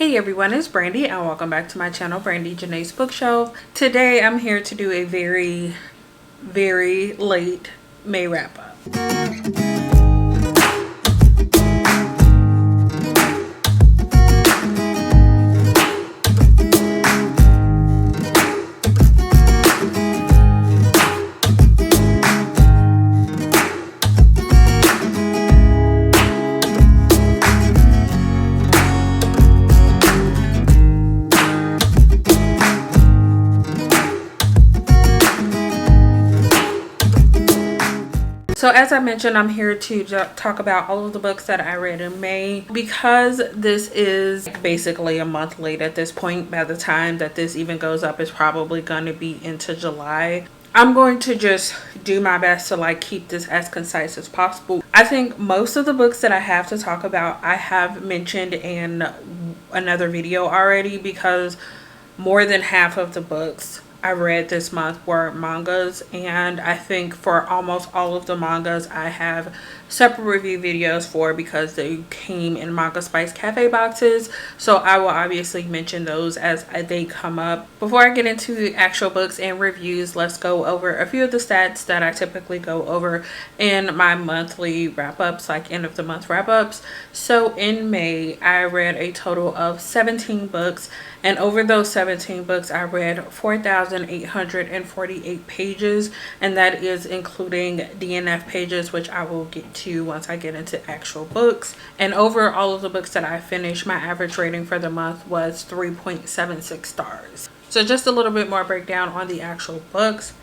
Hey everyone, it's Brandy and welcome back to my channel, Brandy Janae's Bookshelf. Today I'm here to do a very late May wrap up. So as I mentioned, I'm here to talk about all of the books that I read in May. Because this is basically a month late at this point, by the time that this even goes up, it's probably going to be into July. I'm going to just do my best to keep this as concise as possible. I think most of the books that I have to talk about, I have mentioned in another video already, because more than half of the books I read this month were mangas, and I think for almost all of the mangas I have separate review videos for because they came in Manga Spice Cafe boxes, so I will obviously mention those as they come up. Before I get into the actual books and reviews, let's go over a few of the stats that I typically go over in my monthly wrap-ups, like end of the month wrap-ups. So in May I read a total of 17 books, and over those 17 books I read 4,848 pages, and that is including DNF pages, which I will get to once I get into actual books. And over all of the books that I finished, my average rating for the month was 3.76 stars. So just a little bit more breakdown on the actual books.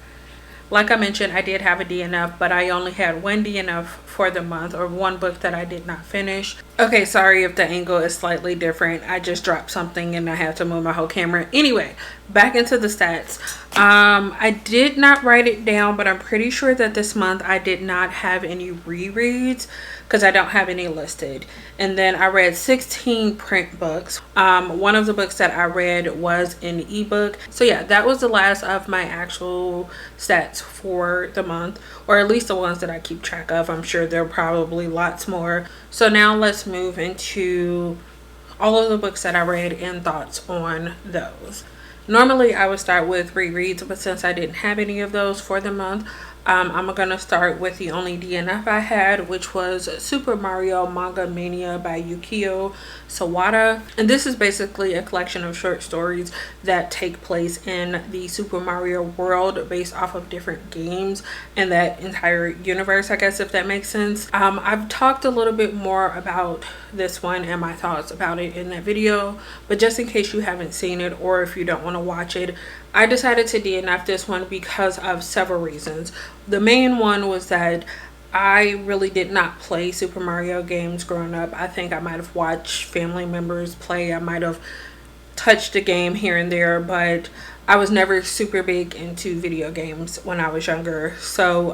Like I mentioned, I did have a DNF, but I only had one DNF for the month, or one book that I did not finish. Okay, sorry if the angle is slightly different. I just dropped something and I have to move my whole camera. Anyway, back into the stats. I did not write it down, but I'm pretty sure that this month I did not have any rereads because I don't have any listed. And then I read 16 print books. One of the books that I read was an ebook. So yeah, that was the last of my actual stats for the month, or at least the ones that I keep track of. I'm sure there are probably lots more. So now let's move into all of the books that I read and thoughts on those. Normally I would start with rereads, but since I didn't have any of those for the month, I'm gonna start with the only DNF I had, which was Super Mario Manga Mania by Yukio Sawada. And this is basically a collection of short stories that take place in the Super Mario world based off of different games and that entire universe, I guess, if that makes sense. I've talked a little bit more about this one and my thoughts about it in that video, but just in case you haven't seen it or if you don't want to watch it, I decided to DNF this one because of several reasons. The main one was that I really did not play Super Mario games growing up. I think I might have watched family members play. I might have touched a game here and there, but I was never super big into video games when I was younger. So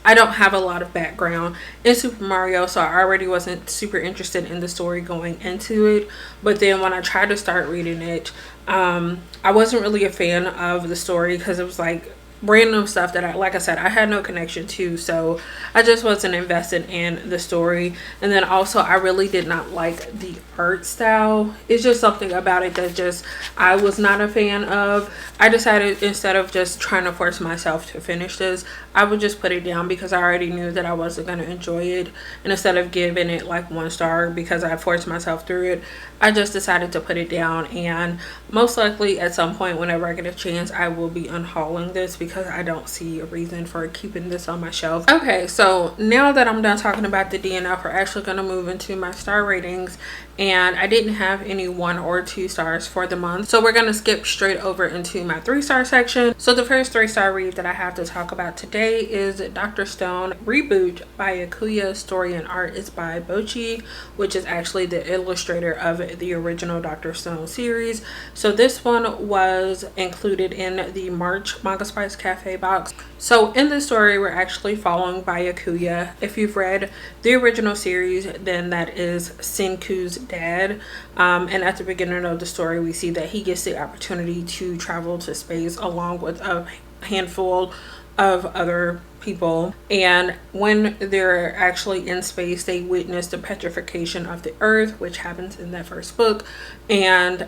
I don't have a lot of background in Super Mario, so I already wasn't super interested in the story going into it. But then when I tried to start reading it, I wasn't really a fan of the story because it was like random stuff that like I said, I had no connection to, so I just wasn't invested in the story. And then also I really did not like the art style. It's just something about it that just I was not a fan of. I decided instead of just trying to force myself to finish this, I would just put it down because I already knew that I wasn't going to enjoy it. And instead of giving it like 1 star because I forced myself through it, I just decided to put it down. And most likely at some point whenever I get a chance, I will be unhauling this because I don't see a reason for keeping this on my shelf. Okay, so now that I'm done talking about the DNF, we're actually going to move into my star ratings. And I didn't have any 1 or 2 stars for the month, so we're going to skip straight over into my 3-star section. So the first 3-star read that I have to talk about today is Dr. Stone Reboot by Akuya. Story and art is by Bochi, which is actually the illustrator of the original Dr. Stone series. So this one was included in the March Manga Spice Cafe box. So in this story, we're actually following Byakuya. If you've read the original series, then that is Senku's dad. And at the beginning of the story, we see that he gets the opportunity to travel to space along with a handful of other people, and when they're actually in space, they witness the petrification of the earth, which happens in that first book, and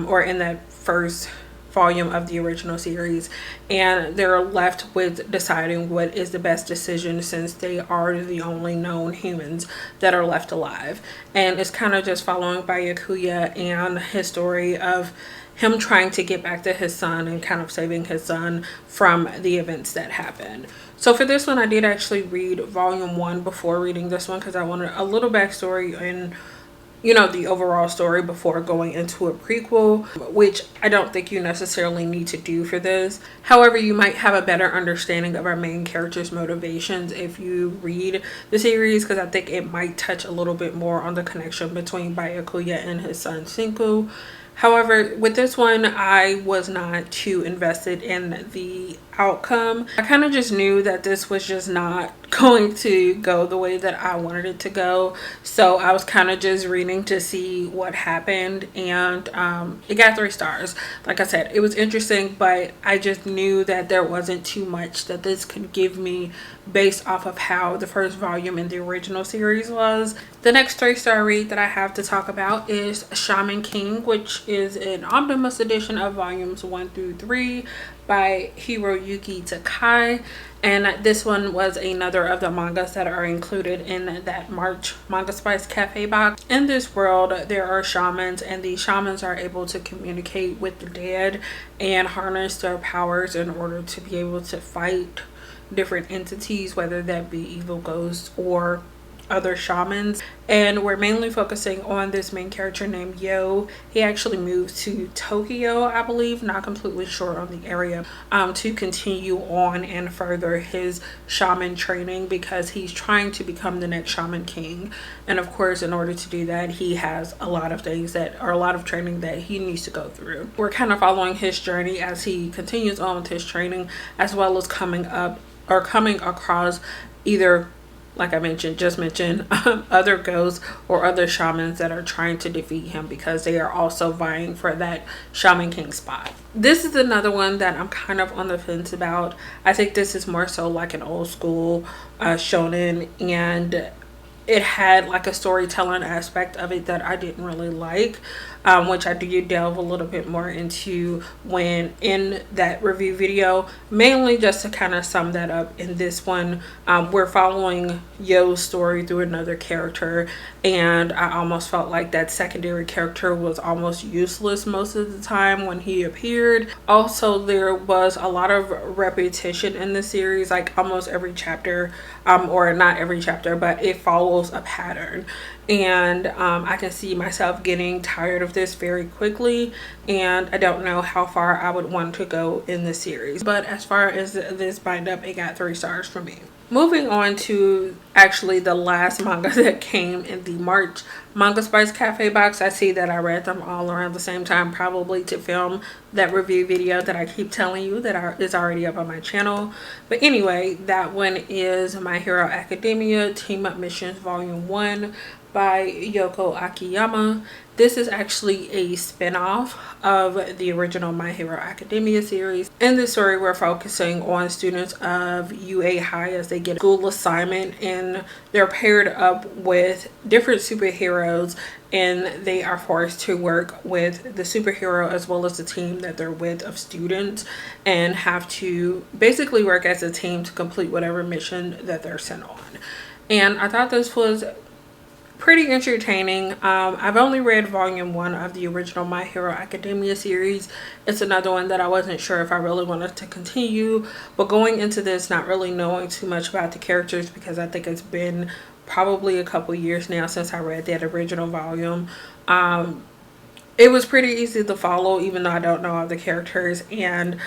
or in that first volume of the original series, and they're left with deciding what is the best decision since they are the only known humans that are left alive. And it's kind of just following Byakuya and his story of him trying to get back to his son and kind of saving his son from the events that happened. So for this one, I did actually read volume 1 before reading this one because I wanted a little backstory and, you know, the overall story before going into a prequel, which I don't think you necessarily need to do for this. However, you might have a better understanding of our main character's motivations if you read the series, because I think it might touch a little bit more on the connection between Byakuya and his son Senku. However, with this one, I was not too invested in the outcome. I kind of just knew that this was just not going to go the way that I wanted it to go. So I was kind of just reading to see what happened, and it got 3 stars. Like I said, it was interesting, but I just knew that there wasn't too much that this could give me based off of how the first volume in the original series was. The next 3-star read that I have to talk about is Shaman King, which is an omnibus edition of volumes 1 through 3 by Hiroyuki Takai. And this one was another of the mangas that are included in that March Manga Spice Cafe box. In this world, there are shamans, and these shamans are able to communicate with the dead and harness their powers in order to be able to fight different entities, whether that be evil ghosts or other shamans. And we're mainly focusing on this main character named Yo. He actually moved to Tokyo, I believe, not completely sure on the area, to continue on and further his shaman training, because he's trying to become the next Shaman King. And of course, in order to do that, he has a lot of things that are a lot of training that he needs to go through. We're kind of following his journey as he continues on with his training, as well as coming across either, like I just mentioned, other ghosts or other shamans that are trying to defeat him, because they are also vying for that Shaman King spot. This is another one that I'm kind of on the fence about. I think this is more so like an old school shonen, and it had like a storytelling aspect of it that I didn't really like, which I do delve a little bit more into when in that review video, mainly just to kind of sum that up. In this one, we're following Yo's story through another character, and I almost felt like that secondary character was almost useless most of the time when he appeared. Also, there was a lot of repetition in the series, like almost every chapter, or not every chapter, but it follows a pattern, and I can see myself getting tired of this very quickly, and I don't know how far I would want to go in the series. But as far as this bind up, it got 3 stars for me. Moving on to actually the last manga that came in the March Manga Spice Cafe box. I see that I read them all around the same time, probably to film that review video that I keep telling you that is already up on my channel. But anyway, that one is My Hero Academia Team Up Missions Volume 1 by Yoko Akiyama. This is actually a spin-off of the original My Hero Academia series. In this story, we're focusing on students of UA High as they get a school assignment, and they're paired up with different superheroes, and they are forced to work with the superhero as well as the team that they're with of students, and have to basically work as a team to complete whatever mission that they're sent on. And I thought this was pretty entertaining. I've only read volume 1 of the original My Hero Academia series. It's another one that I wasn't sure if I really wanted to continue, but going into this not really knowing too much about the characters, because I think it's been probably a couple years now since I read that original volume, it was pretty easy to follow even though I don't know all the characters, and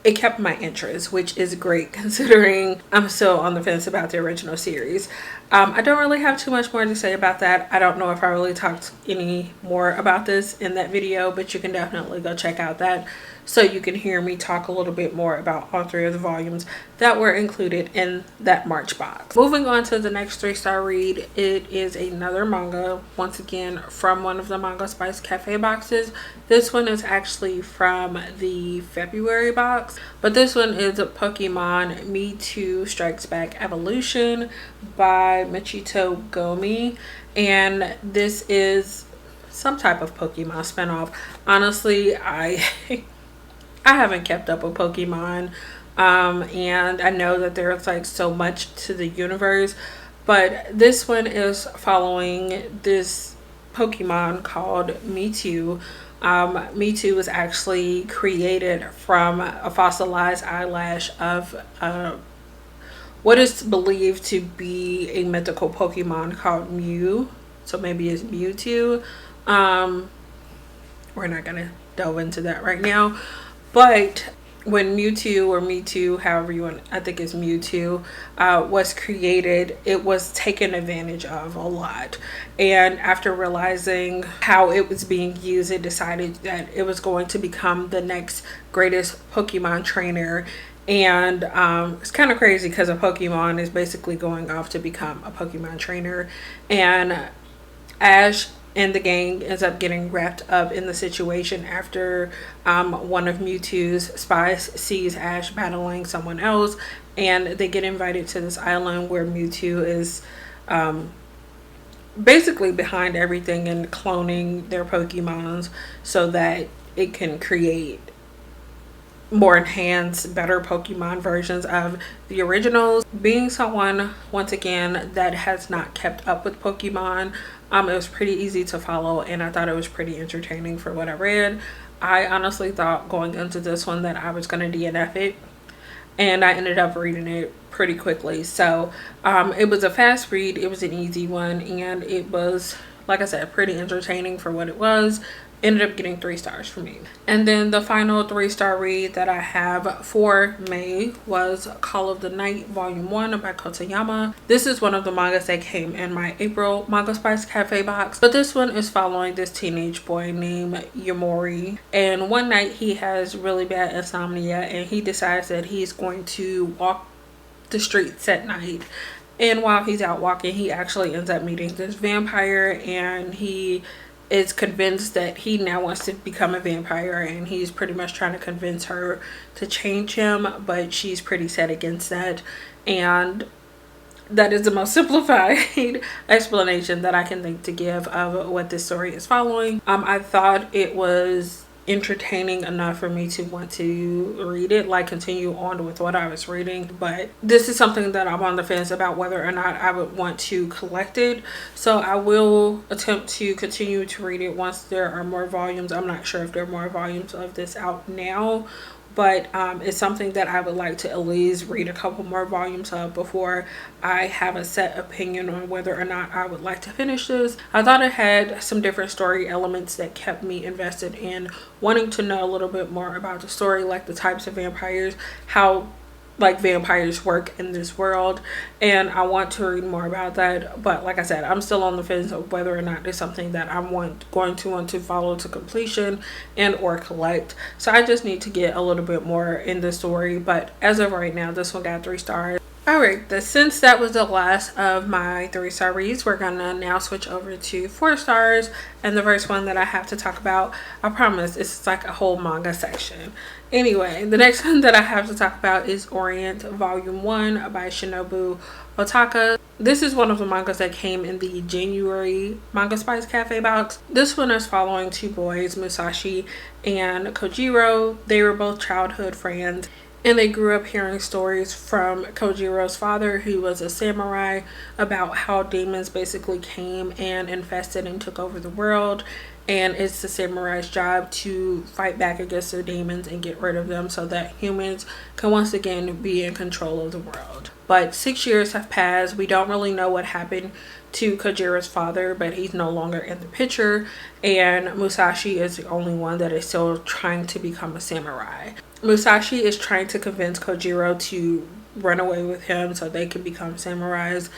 it kept my interest, which is great considering I'm still on the fence about the original series. I don't really have too much more to say about that. I don't know if I really talked any more about this in that video, but you can definitely go check out that so you can hear me talk a little bit more about all 3 of the volumes that were included in that March box. Moving on to the next 3-star read, it is another manga, once again from one of the Manga Spice Cafe boxes. This one is actually from the February box, but this one is Pokemon Mewtwo Strikes Back Evolution by Michito Gomi, and this is some type of Pokemon spinoff. Honestly, I haven't kept up with Pokemon, and I know that there's like so much to the universe, but this one is following this Pokemon called Mewtwo. Mewtwo was actually created from a fossilized eyelash of what is believed to be a mythical Pokemon called Mew. So maybe it's Mewtwo. We're not gonna delve into that right now. But when Mewtwo, or Mewtwo, however you want, I think it's Mewtwo, was created, it was taken advantage of a lot. And after realizing how it was being used, it decided that it was going to become the next greatest Pokemon trainer. And it's kind of crazy because a Pokemon is basically going off to become a Pokemon trainer. And Ash and the gang ends up getting wrapped up in the situation after one of Mewtwo's spies sees Ash battling someone else, and they get invited to this island where Mewtwo is basically behind everything and cloning their Pokemons so that it can create more enhanced, better Pokemon versions of the originals. Being someone, once again, that has not kept up with Pokemon, it was pretty easy to follow, and I thought it was pretty entertaining for what I read. I honestly thought going into this one that I was going to DNF it, and I ended up reading it pretty quickly. So it was a fast read, it was an easy one, and it was, like I said, pretty entertaining for what it was. Ended up getting 3 stars for me. And then the final 3-star read that I have for May was Call of the Night Volume 1 by Kotayama. This is one of the mangas that came in my April Manga Spice Cafe box, but this one is following this teenage boy named Yamori, and one night he has really bad insomnia and he decides that he's going to walk the streets at night. And while he's out walking, he actually ends up meeting this vampire, and he is convinced that he now wants to become a vampire, and he's pretty much trying to convince her to change him, but she's pretty set against that. And that is the most simplified explanation that I can think to give of what this story is following. I thought it was entertaining enough for me to want to read it, like continue on with what I was reading, but this is something that I'm on the fence about whether or not I would want to collect it. So I will attempt to continue to read it once there are more volumes. I'm not sure if there are more volumes of this out now, but it's something that I would like to at least read a couple more volumes of before I have a set opinion on whether or not I would like to finish this. I thought it had some different story elements that kept me invested in wanting to know a little bit more about the story, like the types of vampires, how like vampires work in this world, and I want to read more about that. But like I said, I'm still on the fence of whether or not it's something that I'm going to want to follow to completion and or collect. So I just need to get a little bit more in the story, but as of right now, this one got 3 stars. Alright, since that was the last of my 3-star reads, we're gonna now switch over to 4 stars. And the first one that I have to talk about, I promise, it's like a whole manga section. Anyway, the next one that I have to talk about is Orient Volume 1 by Shinobu Otaka. This is one of the mangas that came in the January Manga Spice Cafe box. This one is following 2 boys, Musashi and Kojiro. They were both childhood friends, and they grew up hearing stories from Kojiro's father, who was a samurai, about how demons basically came and infested and took over the world. And it's the samurai's job to fight back against the demons and get rid of them so that humans can once again be in control of the world. But 6 years have passed. We don't really know what happened to Kojiro's father, but he's no longer in the picture. And Musashi is the only one that is still trying to become a samurai. Musashi is trying to convince Kojiro to run away with him so they can become samurais.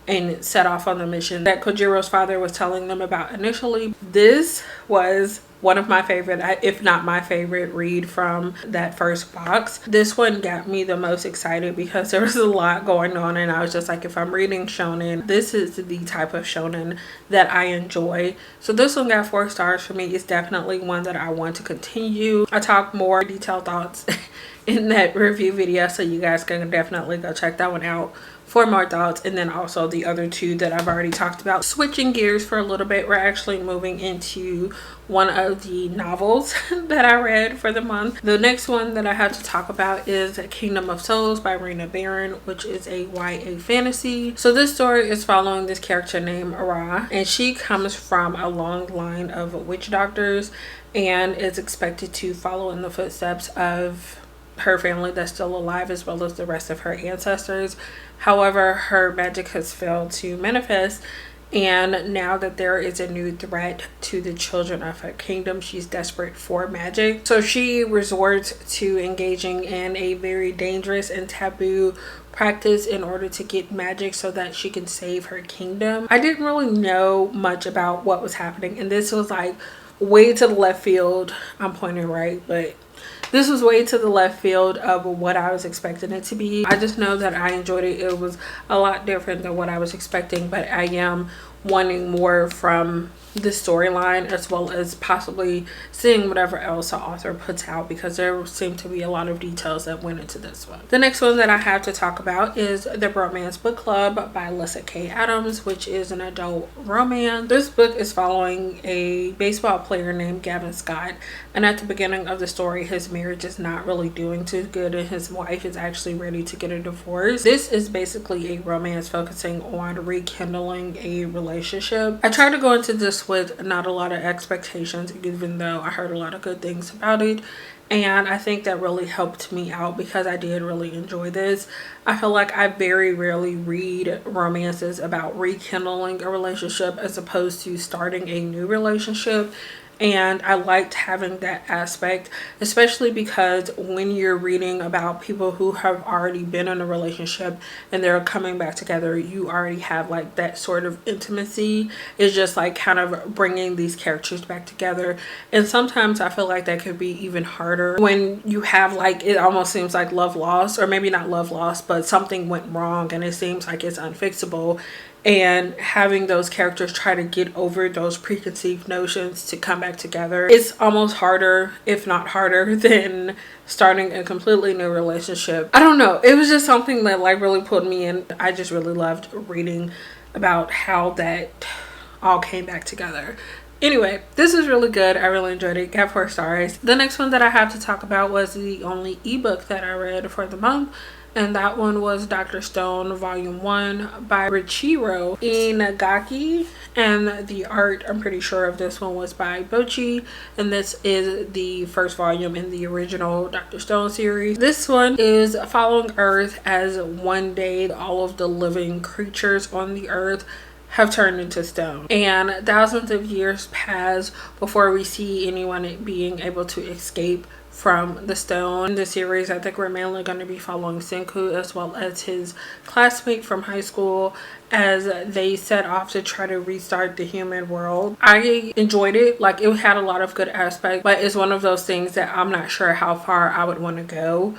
and set off on the mission that Kojiro's father was telling them about initially. This was one of my favorite, if not my favorite, read from that first box. This one got me the most excited because there was a lot going on, and I was just like, if I'm reading shonen, this is the type of shonen that I enjoy. So this one got 4 stars for me. It's definitely one that I want to continue. I talk more detailed thoughts in that review video, so you guys can definitely go check that one out for more thoughts. And then also the other 2 that I've already talked about. Switching gears for a little bit, we're actually moving into one of the novels that I read for the month. The next one that I have to talk about is Kingdom of Souls by Rena Barron, which is a YA fantasy. So this story is following this character named Ara, and she comes from a long line of witch doctors and is expected to follow in the footsteps of her family that's still alive, as well as the rest of her ancestors. However, her magic has failed to manifest, and now that there is a new threat to the children of her kingdom, she's desperate for magic. So she resorts to engaging in a very dangerous and taboo practice in order to get magic so that she can save her kingdom. I didn't really know much about what was happening, and this was like way to the left field. I'm pointing right, but this was way to the left field of what I was expecting it to be. I just know that I enjoyed it. It was a lot different than what I was expecting, but I am wanting more from the storyline, as well as possibly seeing whatever else the author puts out, because there seemed to be a lot of details that went into this one. The next one that I have to talk about is The Bromance Book Club by Alyssa K. Adams, which is an adult romance. This book is following a baseball player named Gavin Scott, and at the beginning of the story, his marriage is not really doing too good, and his wife is actually ready to get a divorce. This is basically a romance focusing on rekindling a relationship. I tried to go into this with not a lot of expectations, even though I heard a lot of good things about it, and I think that really helped me out because I did really enjoy this. I feel like I very rarely read romances about rekindling a relationship as opposed to starting a new relationship. And I liked having that aspect, especially because when you're reading about people who have already been in a relationship and they're coming back together, you already have like that sort of intimacy. It's just like kind of bringing these characters back together. And sometimes I feel like that could be even harder when you have like, it almost seems like love lost, or maybe not love lost, but something went wrong and it seems like it's unfixable. And having those characters try to get over those preconceived notions to come back together, it's almost harder, if not harder, than starting a completely new relationship. I don't know, it was just something that like really put me in. I just really loved reading about how that all came back together. Anyway, this is really good. I really enjoyed it. Got 4 stars. The next one that I have to talk about was the only ebook that I read for the month, and that one was Dr. Stone Volume 1 by Richiro Inagaki, and the art, I'm pretty sure, of this one was by Bochi, and this is the first volume in the original Dr. Stone series. This one is following Earth as one day all of the living creatures on the Earth have turned into stone, and thousands of years pass before we see anyone being able to escape from the stone. In the series, I think we're mainly going to be following Senku as well as his classmate from high school as they set off to try to restart the human world. I enjoyed it. Like, it had a lot of good aspects, but it's one of those things that I'm not sure how far I would want to go.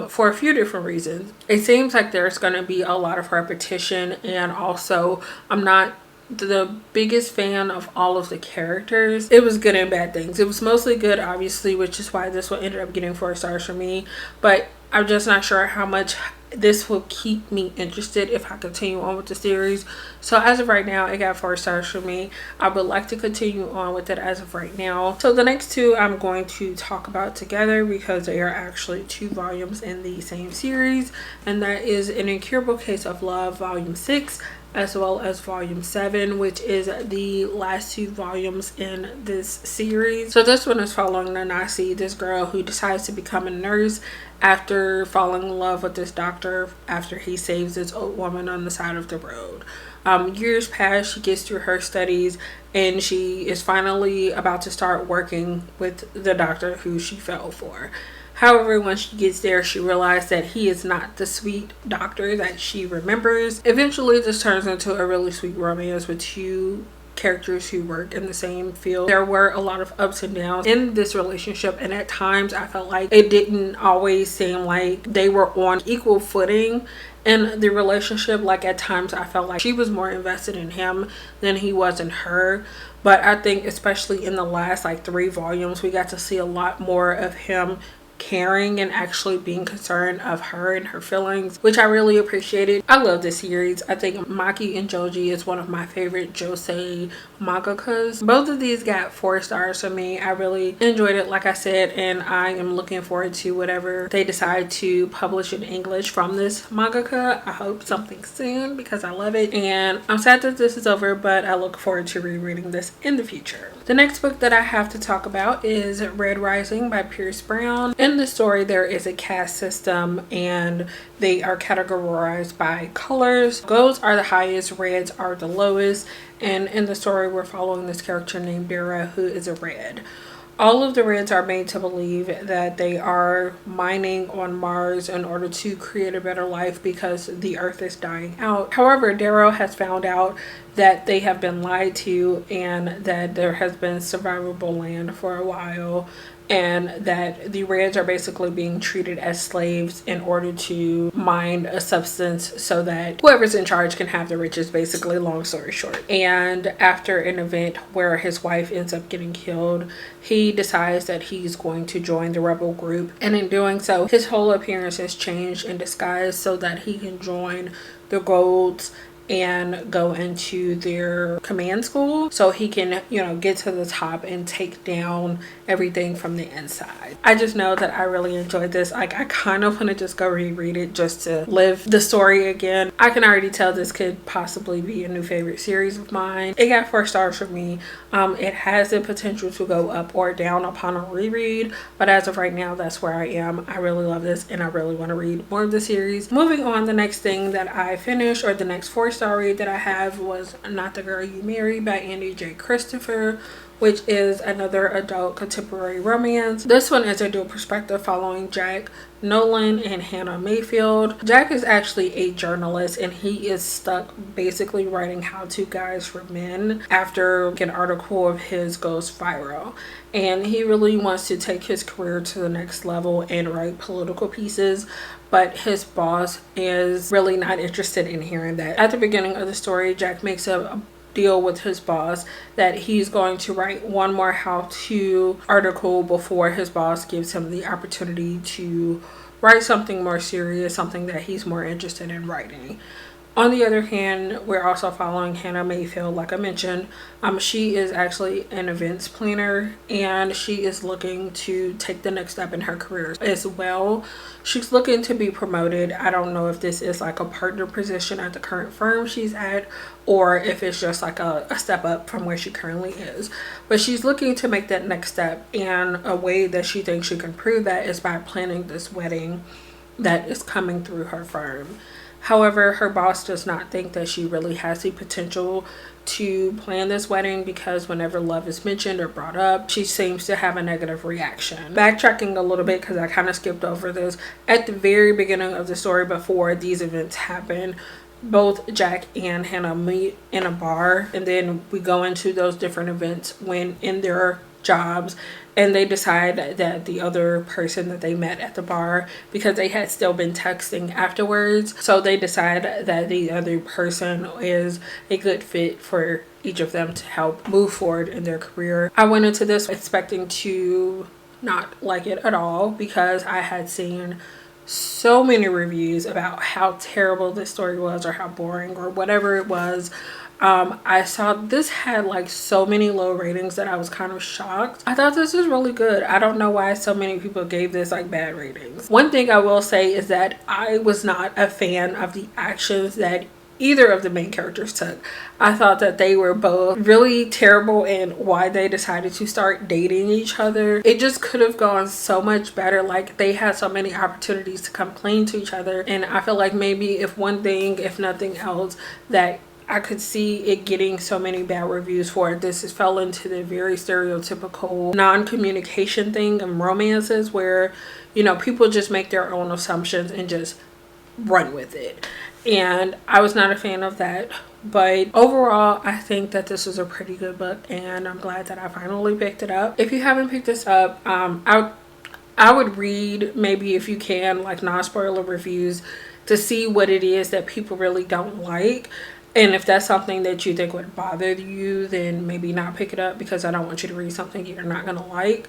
For a few different reasons. It seems like there's going to be a lot of repetition, and also I'm not the biggest fan of all of the characters. It was good and bad things. It was mostly good, obviously, which is why this one ended up getting 4 stars for me, but I'm just not sure how much this will keep me interested if I continue on with the series. So as of right now, it got 4 stars for me. I would like to continue on with it as of right now. So the next 2 I'm going to talk about together because they are actually 2 volumes in the same series, and that is An Incurable Case of Love Volume 6 as well as Volume 7, which is the last 2 volumes in this series. So this one is following Nanasi, this girl who decides to become a nurse after falling in love with this doctor after he saves this old woman on the side of the road. Years pass, she gets through her studies, and she is finally about to start working with the doctor who she fell for. However, when she gets there, she realizes that he is not the sweet doctor that she remembers. Eventually, this turns into a really sweet romance with two characters who work in the same field. There were a lot of ups and downs in this relationship, and at times I felt like it didn't always seem like they were on equal footing in the relationship. Like at times I felt like she was more invested in him than he was in her. But I think especially in the last like 3 volumes, we got to see a lot more of him caring and actually being concerned of her and her feelings, which I really appreciated. I love this series. I think Maki and Joji is one of my favorite josei mangakas. Both of these got 4 stars from me. I really enjoyed it, like I said, and I am looking forward to whatever they decide to publish in English from this mangaka. I hope something soon because I love it, and I'm sad that this is over, but I look forward to rereading this in the future. The next book that I have to talk about is Red Rising by Pierce Brown. In the story, there is a caste system and they are categorized by colors. Golds are the highest, reds are the lowest, and in the story we're following this character named Dara, who is a red. All of the reds are made to believe that they are mining on Mars in order to create a better life because the earth is dying out. However, Darrow has found out that they have been lied to and that there has been survivable land for a while, and that the reds are basically being treated as slaves in order to mine a substance so that whoever's in charge can have the riches, basically, long story short. And after an event where his wife ends up getting killed, he decides that he's going to join the rebel group, and in doing so his whole appearance has changed in disguise so that he can join the Golds and go into their command school so he can, you know, get to the top and take down everything from the inside. I just know that I really enjoyed this. Like, I kind of want to just go reread it just to live the story again. I can already tell this could possibly be a new favorite series of mine. It got 4 stars from me. It has the potential to go up or down upon a reread, but as of right now, that's where I am. I really love this and I really want to read more of the series. Moving on, the next thing that I finished, or the next 4-star read that I have, was Not the Girl You Marry by Andy J. Christopher, which is another adult contemporary romance. This one is a dual perspective following Jack Nolan and Hannah Mayfield. Jack is actually a journalist and he is stuck basically writing how-to guides for men after an article of his goes viral, and he really wants to take his career to the next level and write political pieces, but his boss is really not interested in hearing that. At the beginning of the story, Jack makes a deal with his boss that he's going to write one more how-to article before his boss gives him the opportunity to write something more serious, something that he's more interested in writing. On the other hand, we're also following Hannah Mayfield, like I mentioned. She is actually an events planner and she is looking to take the next step in her career as well. She's looking to be promoted. I don't know if this is like a partner position at the current firm she's at or if it's just like a step up from where she currently is. But she's looking to make that next step, and a way that she thinks she can prove that is by planning this wedding that is coming through her firm. However, her boss does not think that she really has the potential to plan this wedding because whenever love is mentioned or brought up, she seems to have a negative reaction. Backtracking a little bit because I kind of skipped over this. At the very beginning of the story, before these events happen, both Jack and Hannah meet in a bar, and then we go into those different events when in their jobs, and they decide that the other person that they met at the bar, because they had still been texting afterwards, so they decide that the other person is a good fit for each of them to help move forward in their career. I went into this expecting to not like it at all because I had seen so many reviews about how terrible this story was or how boring or whatever it was. I saw this had like so many low ratings that I was kind of shocked. I thought this was really good. I don't know why so many people gave this like bad ratings. One thing I will say is that I was not a fan of the actions that either of the main characters took. I thought that they were both really terrible in why they decided to start dating each other. It just could have gone so much better. Like, they had so many opportunities to come clean to each other, and I feel like maybe if one thing, if nothing else, that I could see it getting so many bad reviews for it. This fell into the very stereotypical non-communication thing in romances where, you know, people just make their own assumptions and just run with it. And I was not a fan of that. But overall, I think that this was a pretty good book, and I'm glad that I finally picked it up. If you haven't picked this up, I would read, maybe if you can, like non-spoiler reviews to see what it is that people really don't like. And if that's something that you think would bother you, then maybe not pick it up, because I don't want you to read something you're not going to like.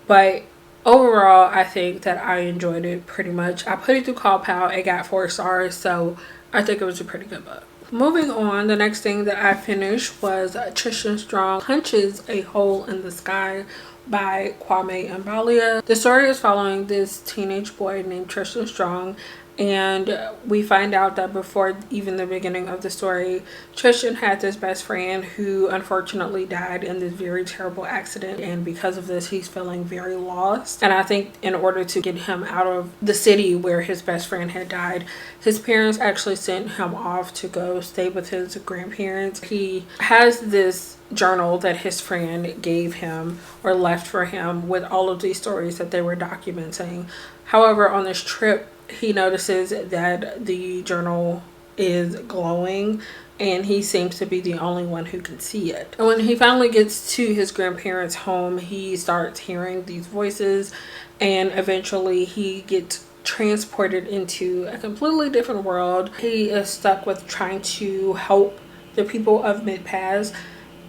But overall, I think that I enjoyed it pretty much. I put it through Call Pal. It got 4 stars, so I think it was a pretty good book. Moving on, the next thing that I finished was Tristan Strong Punches a Hole in the Sky by Kwame Mbalia. The story is following this teenage boy named Tristan Strong, and we find out that before even the beginning of the story, Tristan had this best friend who unfortunately died in this very terrible accident, and because of this he's feeling very lost. And I think in order to get him out of the city where his best friend had died, his parents actually sent him off to go stay with his grandparents. He has this journal that his friend gave him or left for him with all of these stories that they were documenting. However, on this trip he notices that the journal is glowing, and he seems to be the only one who can see it. And when he finally gets to his grandparents' home, he starts hearing these voices, and eventually he gets transported into a completely different world. He is stuck with trying to help the people of Mid-Pass,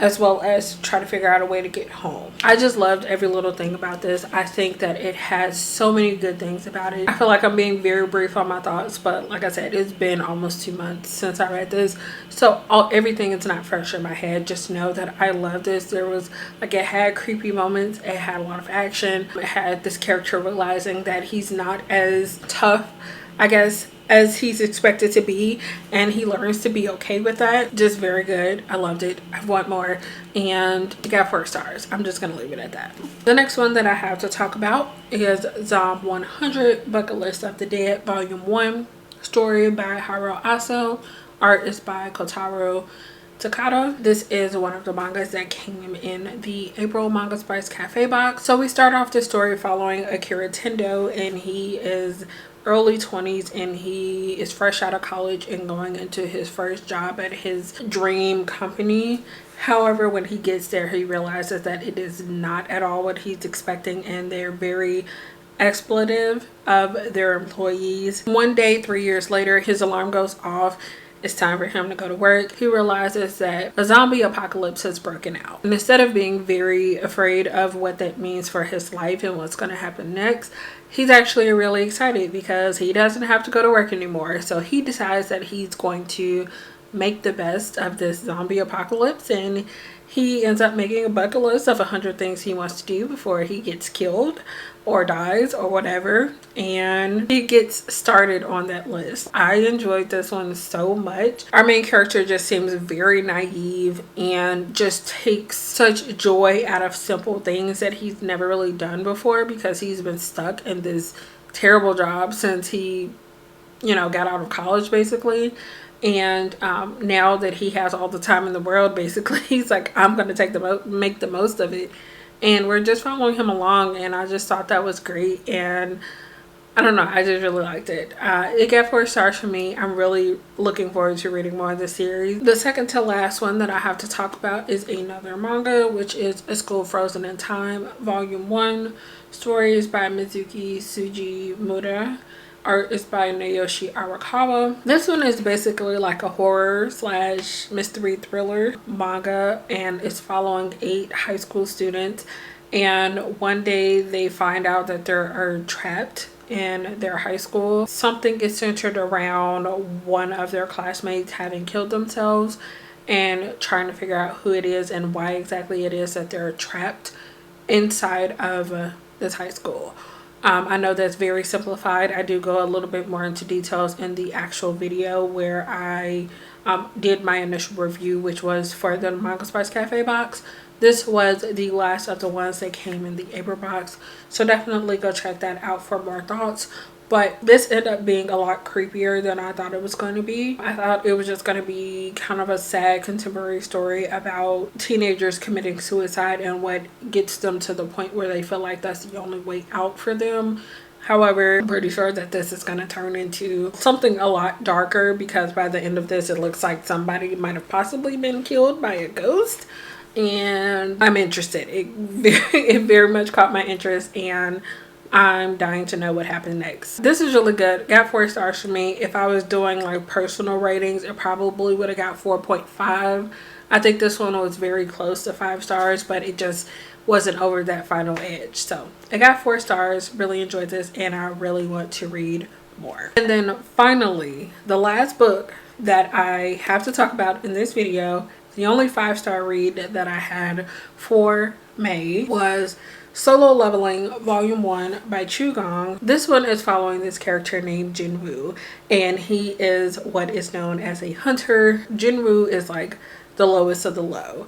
as well as try to figure out a way to get home. I just loved every little thing about this. I think that it has so many good things about it. I feel like I'm being very brief on my thoughts, but like I said, it's been almost 2 months since I read this, so everything is not fresh in my head. Just know that I love this. There was, like, it had creepy moments, it had a lot of action, it had this character realizing that he's not as tough, I guess, as he's expected to be, and he learns to be okay with that. Just very good. I loved it. I want more, and it got 4 stars. I'm just gonna leave it at that. The next one that I have to talk about is Zom 100 Bucket List of the Dead Volume 1. Story by Hiro Aso. Art is by Kotaro Takada. This is one of the mangas that came in the April Manga Spice Cafe box. So we start off the story following Akira Tendo, and he is early 20s, and he is fresh out of college and going into his first job at his dream company. However, when he gets there, he realizes that it is not at all what he's expecting, and they're very exploitive of their employees. One day, 3 years later, his alarm goes off. It's time for him to go to work. He realizes that a zombie apocalypse has broken out. And instead of being very afraid of what that means for his life and what's going to happen next, he's actually really excited because he doesn't have to go to work anymore. So he decides that he's going to make the best of this zombie apocalypse, and he ends up making a bucket list of 100 things he wants to do before he gets killed or dies or whatever, and he gets started on that list. I enjoyed this one so much. Our main character just seems very naive and just takes such joy out of simple things that he's never really done before, because he's been stuck in this terrible job since he, you know, got out of college basically. And now that he has all the time in the world, basically, he's like, I'm going to make the most of it. And we're just following him along, and I just thought that was great. And I don't know, I just really liked it. It got 4 stars for me. I'm really looking forward to reading more of the series. The second to last one that I have to talk about is another manga, which is A School Frozen in Time, Volume 1. Stories by Mizuki Sugimura. Art is by Naoshi Arakawa. This one is basically like a horror slash mystery thriller manga, and it's following 8 high school students, and one day they find out that they are trapped in their high school. Something is centered around one of their classmates having killed themselves, and trying to figure out who it is and why exactly it is that they're trapped inside of this high school. I know that's very simplified. I do go a little bit more into details in the actual video where I did my initial review, which was for the Manga Spice Cafe box. This was the last of the ones that came in the April box, so definitely go check that out for more thoughts but this ended up being a lot creepier than I thought it was going to be. I thought it was just going to be kind of a sad contemporary story about teenagers committing suicide and what gets them to the point where they feel like that's the only way out for them. However, I'm pretty sure that this is going to turn into something a lot darker, because by the end of this, it looks like somebody might have possibly been killed by a ghost. And I'm interested. It very much caught my interest, and I'm dying to know what happened next. This is really good. Got 4 stars from me. If I was doing like personal ratings, it probably would have got 4.5. I think this one was very close to 5 stars, but it just wasn't over that final edge. So I got 4 stars. Really enjoyed this, and I really want to read more. And then finally, the last book that I have to talk about in this video, the only 5-star read that I had for May, was Solo Leveling Volume 1 by Chu Gong. This one is following this character named Jinwoo, and he is what is known as a hunter. Jinwoo is like the lowest of the low.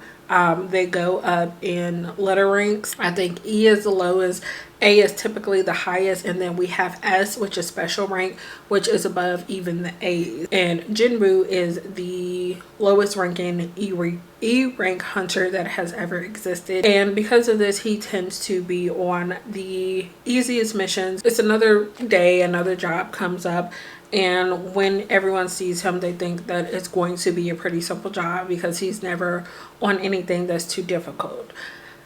They go up in letter ranks. I think E is the lowest, A is typically the highest, and then we have S, which is special rank, which is above even the A's. And Jinwoo is the lowest ranking E rank hunter that has ever existed, and because of this, he tends to be on the easiest missions. It's another day, another job comes up, and when everyone sees him, they think that it's going to be a pretty simple job because he's never on anything that's too difficult.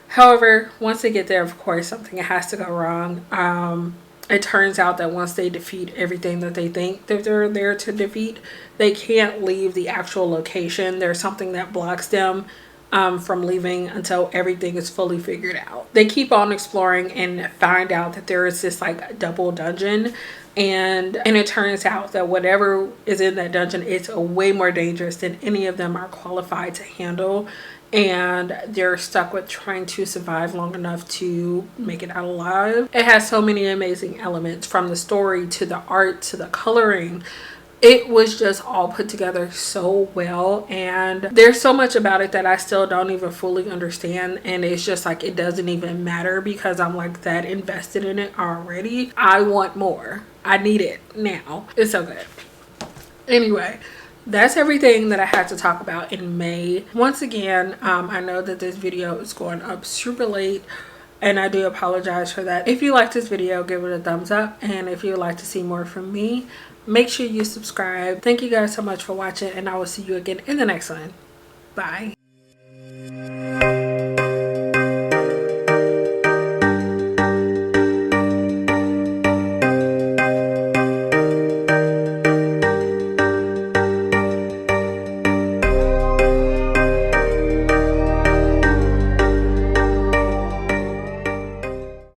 However, once they get there, of course, something has to go wrong. It turns out that once they defeat everything that they think that they're there to defeat, they can't leave the actual location. There's something that blocks them from leaving until everything is fully figured out. They keep on exploring and find out that there is this like double dungeon, and it turns out that whatever is in that dungeon is way more dangerous than any of them are qualified to handle, and they're stuck with trying to survive long enough to make it out alive. It has so many amazing elements, from the story to the art to the coloring. It was just all put together so well, and there's so much about it that I still don't even fully understand, and it's just like it doesn't even matter because I'm like that invested in it already. I want more. I need it now. It's so good. Anyway, that's everything that I had to talk about in May. Once again, I know that this video is going up super late, and I do apologize for that. If you like this video, give it a thumbs up, and if you would like to see more from me, make sure you subscribe. Thank you guys so much for watching, and I will see you again in the next one. Bye.